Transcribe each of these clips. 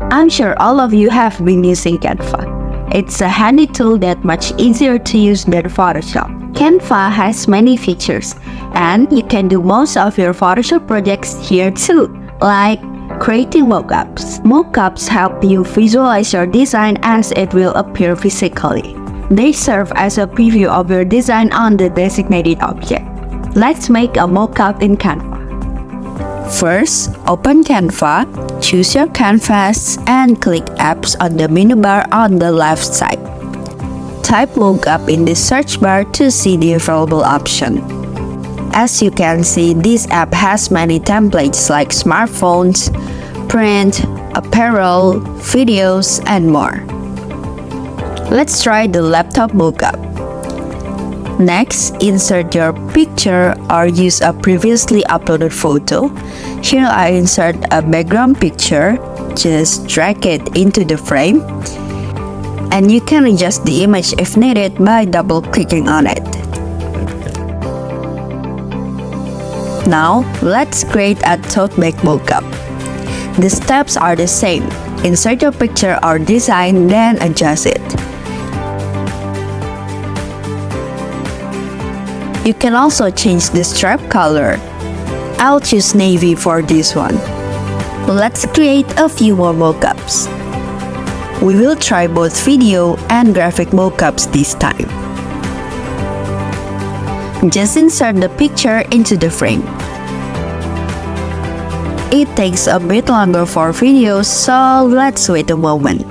I'm sure all of you have been using Canva. It's a handy tool that's much easier to use than Photoshop. Canva has many features, and you can do most of your Photoshop projects here too, like creating mockups. Mockups help you visualize your design as it will appear physically. They serve as a preview of your design on the designated object. Let's make a mockup in Canva. First, open Canva, choose your canvas, and click Apps on the menu bar on the left side. Type Mockup in the search bar to see the available option. As you can see, this app has many templates like smartphones, print, apparel, videos, and more. Let's try the laptop mockup. Next, insert your picture or use a previously uploaded photo. Here I insert a background picture. Just drag it into the frame. And you can adjust the image if needed by double-clicking on it. Now, let's create a tote bag mockup. The steps are the same. Insert your picture or design, then adjust it. You can also change the stripe color. I'll choose navy for this one. Let's create a few more mockups. We will try both video and graphic mockups this time. Just insert the picture into the frame. It takes a bit longer for videos, so let's wait a moment.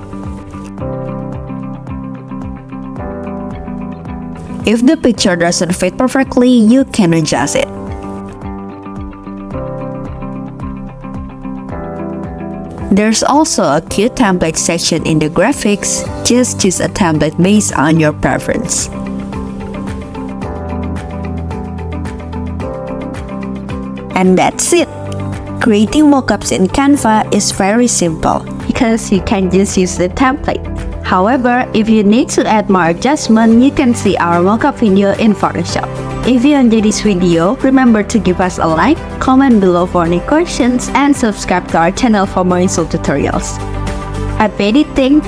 If the picture doesn't fit perfectly, you can adjust it. There's also a cute template section in the graphics. Just choose a template based on your preference. And that's it! Creating mockups in Canva is very simple because you can just use the template. However, if you need to add more adjustment, you can see our mockup video in Photoshop. If you enjoyed this video, remember to give us a like, comment below for any questions, and subscribe to our channel for more useful tutorials. Happy editing!